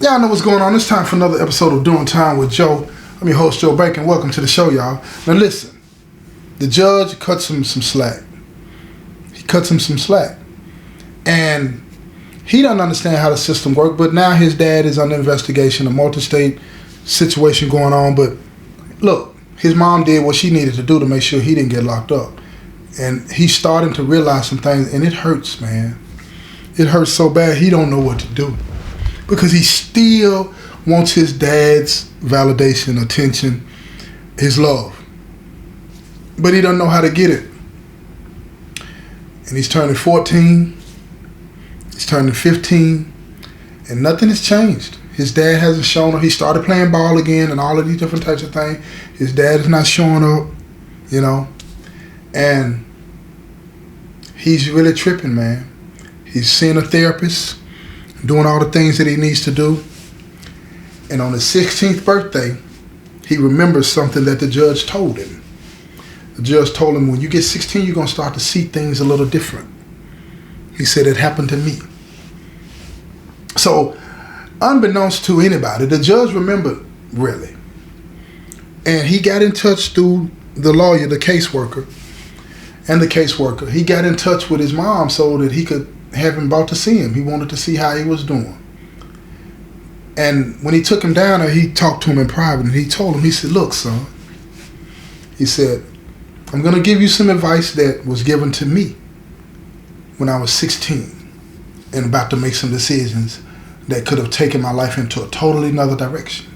Y'all know what's going on. It's time for another episode of Doing Time with Joe. I'm your host, Joe Bacon. Welcome to the show, y'all. Now listen, the judge cuts him some slack. He cuts him some slack. And he doesn't understand how the system works, but now his dad is under investigation, a multi-state situation going on. But look, his mom did what she needed to do to make sure he didn't get locked up. And he's starting to realize some things, and it hurts, man. It hurts so bad he don't know what to do. Because he still wants his dad's validation, attention, his love. But he doesn't know how to get it. And he's turning 14. He's turning 15. And nothing has changed. His dad hasn't shown up. He started playing ball again and all of these different types of things. His dad is not showing up, you know. And he's really tripping, man. He's seeing a therapist, doing all the things that he needs to do. And on his 16th birthday, he remembers something that the judge told him. The judge told him, when you get 16, you're going to start to see things a little different. He said, it happened to me. So, unbeknownst to anybody, the judge remembered, really. And he got in touch through the lawyer, the caseworker, and the caseworker. He got in touch with his mom so that he could have him brought to see him. He wanted to see how he was doing. And when he took him down there, he talked to him in private, and he told him, he said, look, son, he said, I'm going to give you some advice that was given to me when I was 16 and about to make some decisions that could have taken my life into a totally another direction.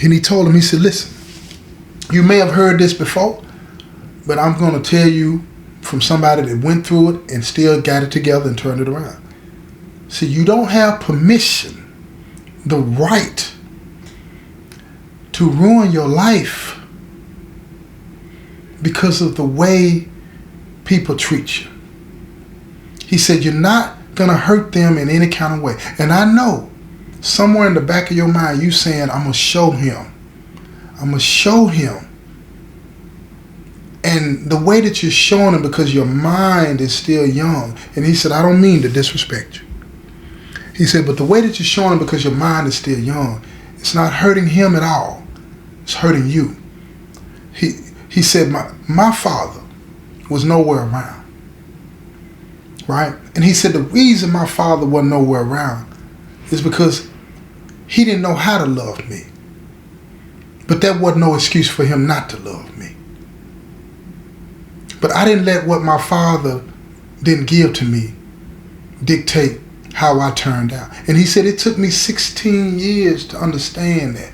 And he told him, he said, listen, you may have heard this before, but I'm going to tell you from somebody that went through it and still got it together and turned it around. See, you don't have permission, the right to ruin your life because of the way people treat you. He said, you're not going to hurt them in any kind of way. And I know somewhere in the back of your mind, you saying, I'm going to show him. I'm going to show him. And the way that you're showing him, because your mind is still young. And he said, I don't mean to disrespect you. He said, but the way that you're showing him, because your mind is still young, it's not hurting him at all. It's hurting you. He said, my father was nowhere around. Right? And he said, the reason my father wasn't nowhere around is because he didn't know how to love me. But that wasn't no excuse for him not to love me. But I didn't let what my father didn't give to me dictate how I turned out. And he said it took me 16 years to understand that.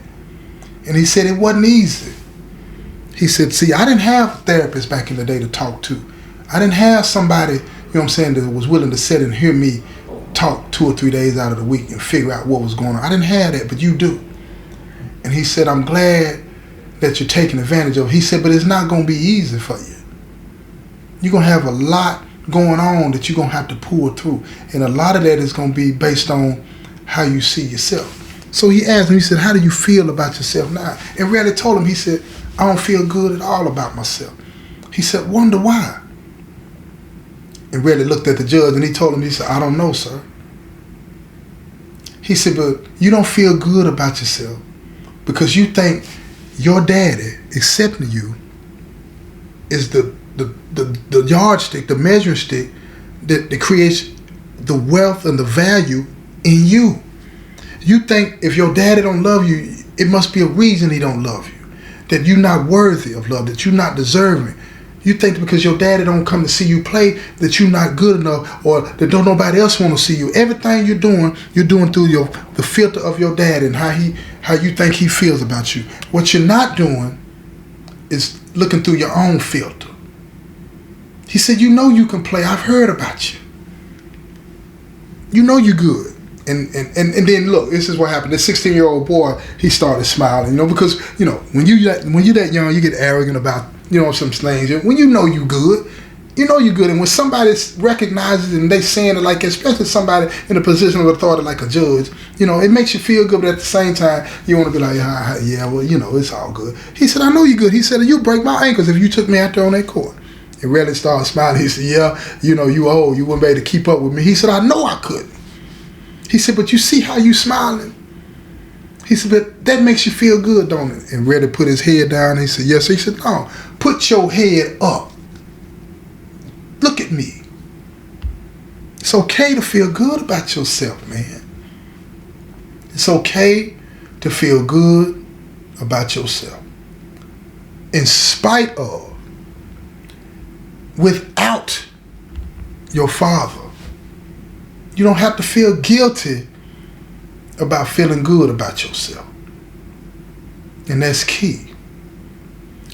And he said it wasn't easy. He said, see, I didn't have a therapist back in the day to talk to. I didn't have somebody, you know what I'm saying, that was willing to sit and hear me talk 2 or 3 days out of the week and figure out what was going on. I didn't have that, but you do. And he said, I'm glad that you're taking advantage of it. He said, but it's not going to be easy for you. You're going to have a lot going on that you're going to have to pull through. And a lot of that is going to be based on how you see yourself. So he asked him, he said, how do you feel about yourself now? And really told him, he said, I don't feel good at all about myself. He said, wonder why? And really looked at the judge and he told him, he said, I don't know, sir. He said, but you don't feel good about yourself because you think your daddy accepting you is the yardstick, the measuring stick that creates the wealth and the value in you. You think if your daddy don't love you, it must be a reason he don't love you. That you're not worthy of love, that you're not deserving. You think because your daddy don't come to see you play that you're not good enough or that don't nobody else want to see you. Everything you're doing through the filter of your dad and how you think he feels about you. What you're not doing is looking through your own filter. He said, you know you can play. I've heard about you. You know you're good. And then look, this is what happened. This 16-year-old boy, he started smiling, because, when you that young, you get arrogant about, some things. When you know you good, and when somebody recognizes it and they saying it like, especially somebody in a position of authority like a judge, it makes you feel good, but at the same time, you want to be like, yeah, well, it's all good. He said, I know you good. He said, you break my ankles if you took me out there on that court. And Relly started smiling. He said, yeah, you old. You wouldn't be able to keep up with me. He said, I know I couldn't. He said, but you see how you smiling? He said, but that makes you feel good, don't it? And Reddy put his head down. He said, yes. He said, no, put your head up. Look at me. It's okay to feel good about yourself, man. It's okay to feel good about yourself. In spite of, without your father. You don't have to feel guilty about feeling good about yourself. And that's key.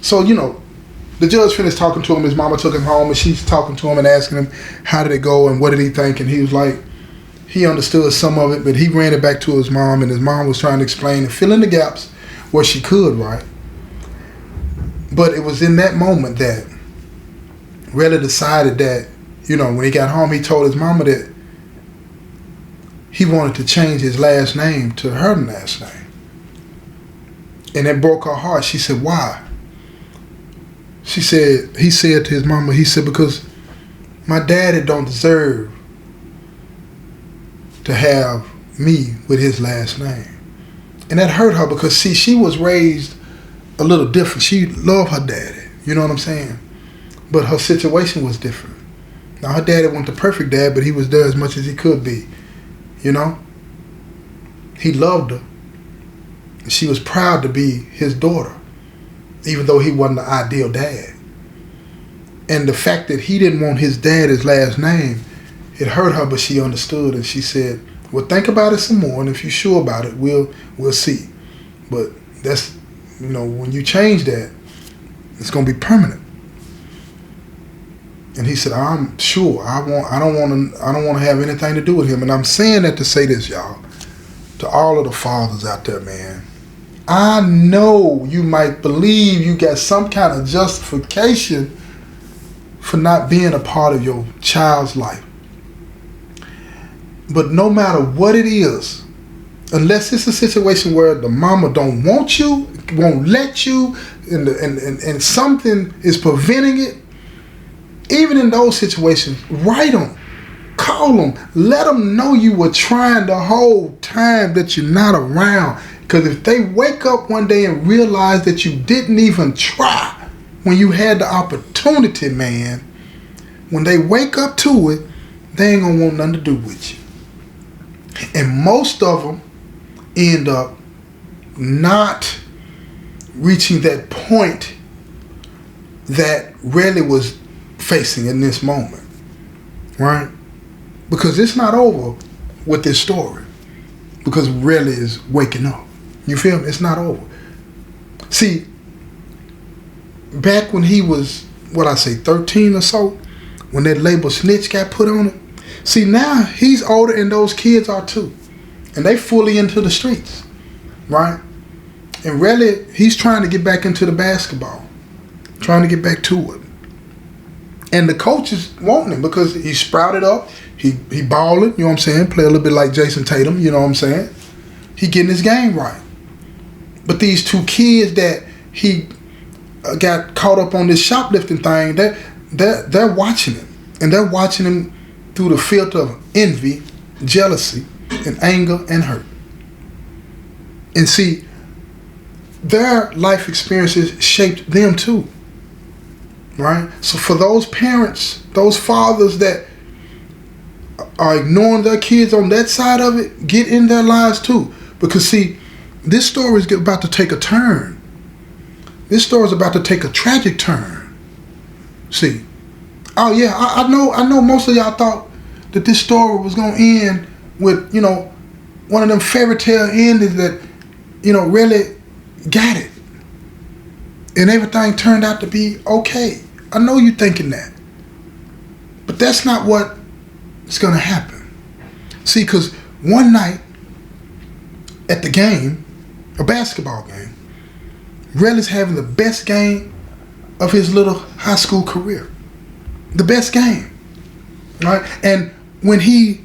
So, the judge finished talking to him. His mama took him home, and she's talking to him and asking him, how did it go and what did he think? And he was like, he understood some of it, but he ran it back to his mom, and his mom was trying to explain and fill in the gaps where she could, right? But it was in that moment that Relly decided that, when he got home, he told his mama that he wanted to change his last name to her last name. And it broke her heart. She said, why? He said to his mama, he said, because my daddy don't deserve to have me with his last name. And that hurt her because, see, she was raised a little different. She loved her daddy, you know what I'm saying? But her situation was different. Now, her daddy wasn't the perfect dad, but he was there as much as he could be, He loved her. And she was proud to be his daughter, even though he wasn't the ideal dad. And the fact that he didn't want his dad's last name, it hurt her, but she understood, and she said, well, think about it some more, and if you're sure about it, we'll see. But that's, when you change that, it's going to be permanent. And he said, I'm sure. I don't want to have anything to do with him. And I'm saying that to say this, y'all, to all of the fathers out there, man. I know you might believe you got some kind of justification for not being a part of your child's life. But no matter what it is, unless it's a situation where the mama don't want you, won't let you, and something is preventing it, even in those situations, write them, call them, let them know you were trying the whole time that you're not around. Because if they wake up one day and realize that you didn't even try when you had the opportunity, man, when they wake up to it, they ain't gonna want nothing to do with you. And most of them end up not reaching that point that Relly was facing in this moment, right? Because it's not over with this story, because Relly is waking up. You feel me? It's not over. See, back when he was, 13 or so, when that label snitch got put on him, see, now he's older and those kids are too. And they fully into the streets, right? And Relly, he's trying to get back into the basketball, trying to get back to it. And the coaches want him because he sprouted up, he balling, you know what I'm saying? Play a little bit like Jason Tatum, you know what I'm saying? He getting his game right. But these two kids that he got caught up on this shoplifting thing, they're watching him. And they're watching him through the filter of envy, jealousy, and anger, and hurt. And see, their life experiences shaped them too. Right? So for those parents, those fathers that are ignoring their kids on that side of it, get in their lives too. Because see, this story is about to take a turn. This story is about to take a tragic turn. See, oh yeah, I know most of y'all thought that this story was gonna end with, one of them fairy tale endings that, really got it. And everything turned out to be okay. I know you're thinking that. But that's not what is gonna happen. See, because one night at the game, a basketball game, Relly's having the best game of his little high school career. The best game, right? And when he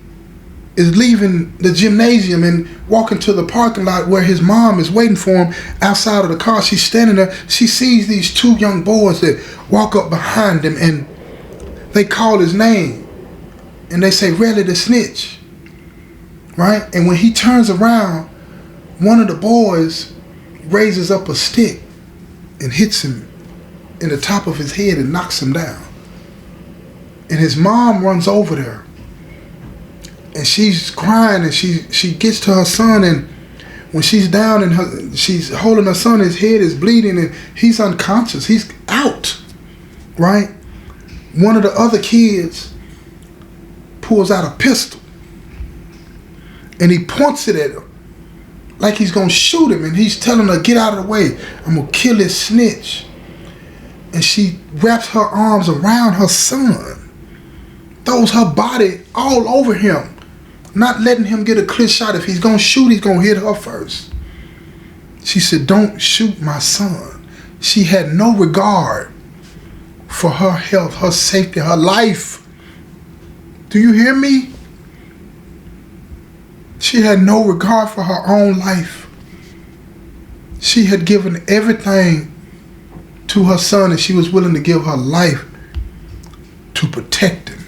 is leaving the gymnasium and walking to the parking lot where his mom is waiting for him outside of the car, she's standing there. She sees these two young boys that walk up behind him and they call his name and they say, Relly the snitch. right? And when he turns around, one of the boys raises up a stick and hits him in the top of his head and knocks him down. And his mom runs over there. And she's crying, and she gets to her son, and when she's down and she's holding her son, his head is bleeding and he's unconscious. He's out, right? One of the other kids pulls out a pistol and he points it at him like he's gonna shoot him, and he's telling her, get out of the way, I'm gonna kill this snitch. And she wraps her arms around her son, throws her body all over him, not letting him get a clear shot. If he's gonna shoot, he's gonna hit her first. She said, don't shoot my son. She had no regard for her health, her safety, her life. Do you hear me? She had no regard for her own life. She had given everything to her son, and she was willing to give her life to protect him.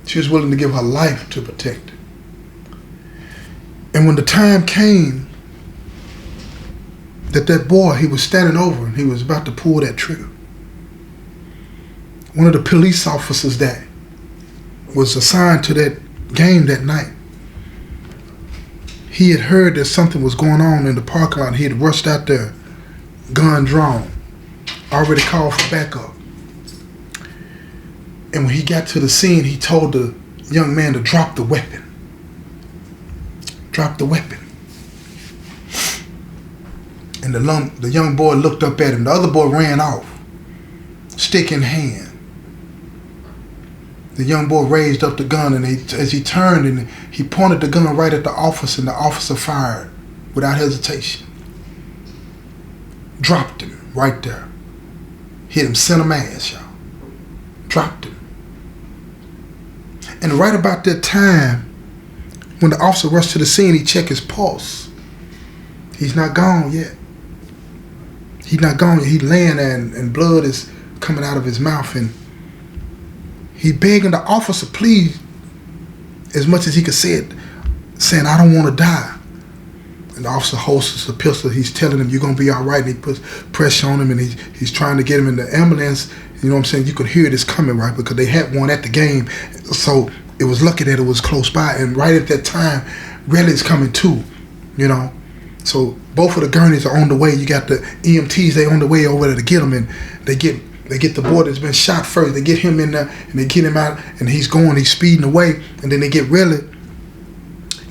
She was willing to give her life to protect him. And when the time came that boy, he was standing over and he was about to pull that trigger, one of the police officers that was assigned to that game that night, he had heard that something was going on in the parking lot. He had rushed out there, gun drawn, already called for backup. And when he got to the scene, he told the young man to drop the weapon. Drop the weapon. And the young boy looked up at him. The other boy ran off, stick in hand. The young boy raised up the gun, and as he turned, and he pointed the gun right at the officer, and the officer fired without hesitation. Dropped him right there. Hit him center mass, y'all. Dropped him. And right about that time, when the officer rushed to the scene, he checked his pulse. He's not gone yet. He's not gone yet. He's laying there, and blood is coming out of his mouth, and he begging the officer, please, as much as he could say it, saying, I don't want to die. And the officer holsters the pistol. He's telling him, you're going to be all right. And he puts pressure on him, and he's trying to get him in the ambulance. You know what I'm saying? You could hear this coming, right? Because they had one at the game. So it was lucky that it was close by. And right at that time, Relly's coming too, you know. So both of the gurneys are on the way. You got the EMTs, they on the way over there to get him, and they get the boy that's been shot first. They get him in there, and they get him out, and he's speeding away. And then they get Relly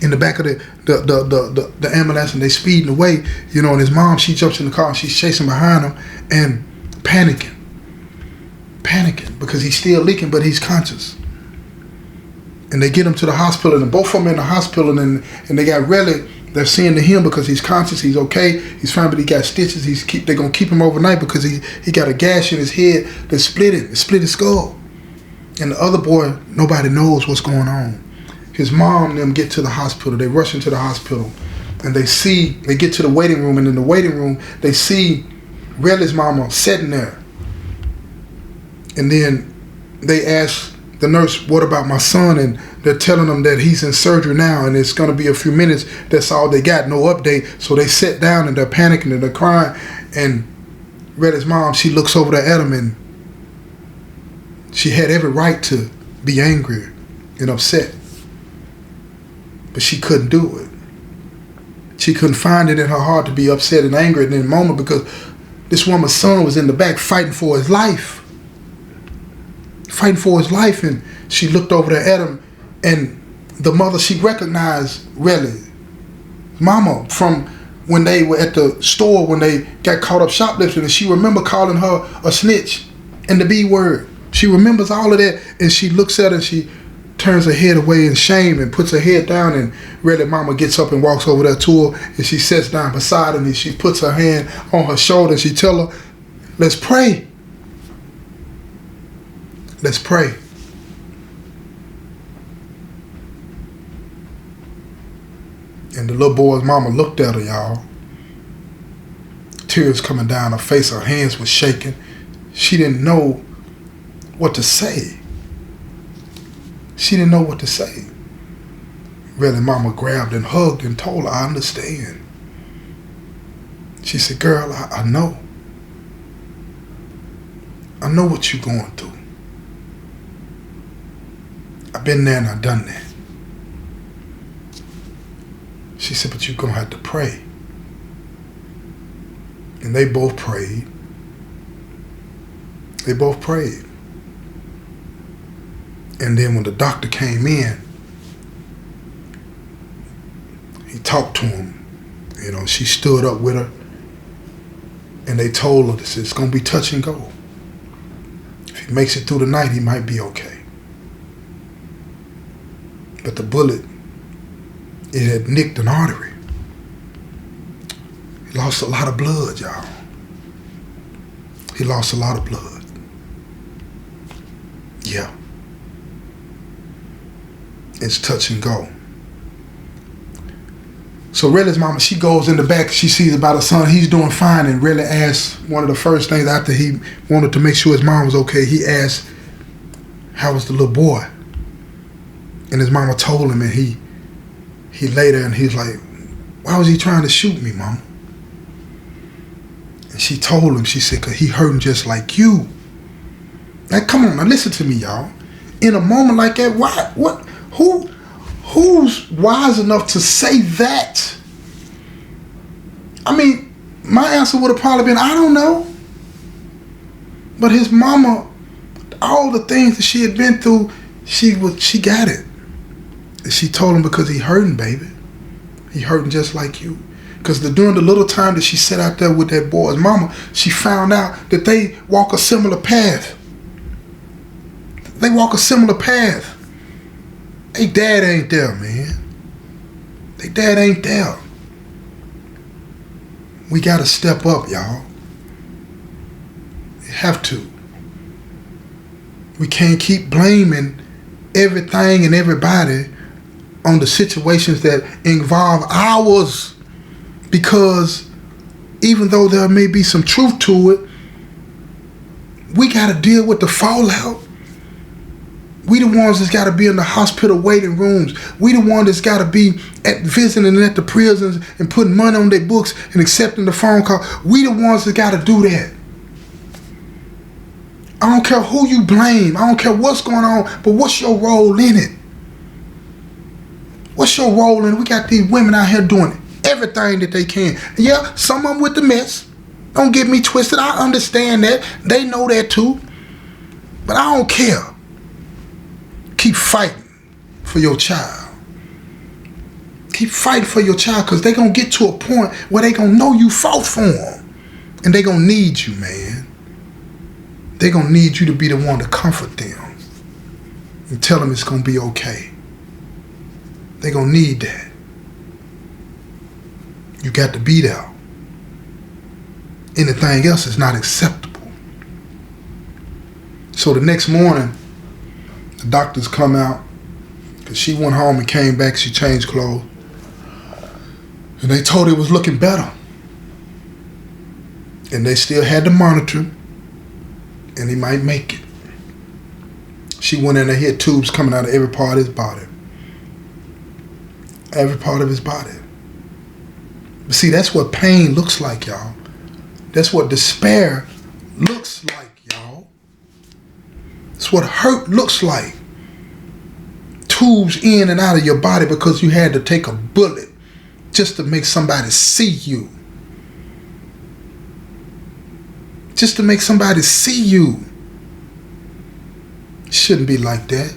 in the back of the ambulance, and they speeding away, you know. And his mom, she jumps in the car, and she's chasing behind him and panicking because he's still leaking, but he's conscious. And they get him to the hospital, and both of them in the hospital, and they got Relly. They're seeing to him because he's conscious, he's okay, he's fine, but he got stitches. They're gonna keep him overnight because he got a gash in his head that split his skull. And the other boy, nobody knows what's going on. His mom and them get to the hospital. They rush into the hospital, and they get to the waiting room, and in the waiting room they see Relly's mama sitting there. And then they ask the nurse, what about my son? And they're telling them that he's in surgery now, and it's going to be a few minutes. That's all they got, no update. So they sit down, and they're panicking, and they're crying. And Relly's mom, she looks over there at him, and she had every right to be angry and upset. But she couldn't do it. She couldn't find it in her heart to be upset and angry in the moment, because this woman's son was in the back fighting for his life. And she looked over there at him, and the mother, she recognized Relly's mama from when they were at the store when they got caught up shoplifting, and she remember calling her a snitch and the B word. She remembers all of that, and she looks at her and she turns her head away in shame and puts her head down, and Relly's mama gets up and walks over there to her, and she sits down beside him, and she puts her hand on her shoulder, and she tell her, let's pray. Let's pray. And the little boy's mama looked at her, y'all. Tears coming down her face, her hands were shaking. She didn't know what to say. Really, mama grabbed and hugged and told her, I understand. She said, girl, I know. I know what you're going through. I've been there and I've done that. She said, but you're going to have to pray. And they both prayed. They both prayed. And then when the doctor came in, he talked to him. You know, she stood up with her. And they told her, this is going to be touch and go. If he makes it through the night, he might be okay. But the bullet, it had nicked an artery. He lost a lot of blood, y'all. He lost a lot of blood. Yeah. It's touch and go. So Riley's mama, she goes in the back, she sees about her son, he's doing fine, and Riley asks, one of the first things after he wanted to make sure his mom was okay, he asked, how was the little boy? And his mama told him, and he lay there and he's like, why was he trying to shoot me, mama? And she told him, she said, 'cause he hurting just like you. Now come on, now listen to me, y'all. In a moment like that, who's wise enough to say that? I mean, my answer would have probably been, I don't know. But his mama, all the things that she had been through, she got it. And she told him, because he hurting, baby. He hurting just like you. Because during the little time that she sat out there with that boy's mama, she found out that they walk a similar path. They walk a similar path. They dad ain't there, man. They dad ain't there. We got to step up, y'all. We have to. We can't keep blaming everything and everybody on the situations that involve ours, because even though there may be some truth to it, we got to deal with the fallout. We the ones that's got to be in the hospital waiting rooms. We the ones that's got to be visiting at the prisons and putting money on their books and accepting the phone call. We the ones that got to do that. I don't care who you blame. I don't care what's going on, but what's your role in it? What's your role in it? We got these women out here doing everything that they can. Yeah, some of them with the mess. Don't get me twisted. I understand that. They know that too. But I don't care. Keep fighting for your child. Keep fighting for your child, because they're going to get to a point where they're going to know you fought for them. And they're going to need you, man. They're going to need you to be the one to comfort them and tell them it's going to be okay. They're going to need that. You got to be there. Anything else is not acceptable. So the next morning, the doctors come out, because she went home and came back, she changed clothes. And they told her it was looking better. And they still had to monitor him, and he might make it. She went in there, he had tubes coming out of every part of his body. Every part of his body. But see, that's what pain looks like, y'all. That's what despair looks like, y'all. That's what hurt looks like. Tubes in and out of your body because you had to take a bullet just to make somebody see you. Just to make somebody see you. It shouldn't be like that.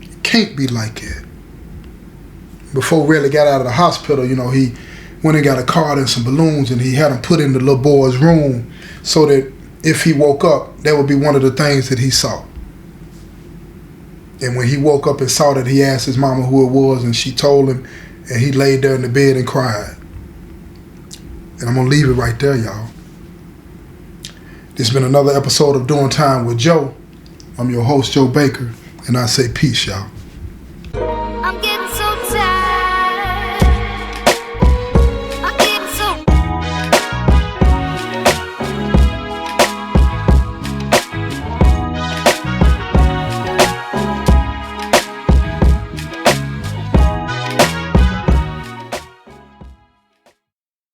It can't be like that. Before Riley got out of the hospital, you know, he went and got a card and some balloons, and he had them put in the little boy's room so that if he woke up, that would be one of the things that he saw. And when he woke up and saw that, he asked his mama who it was, and she told him, and he laid there in the bed and cried. And I'm going to leave it right there, y'all. This has been another episode of Doing Time with Joe. I'm your host, Joe Baker, and I say peace, y'all.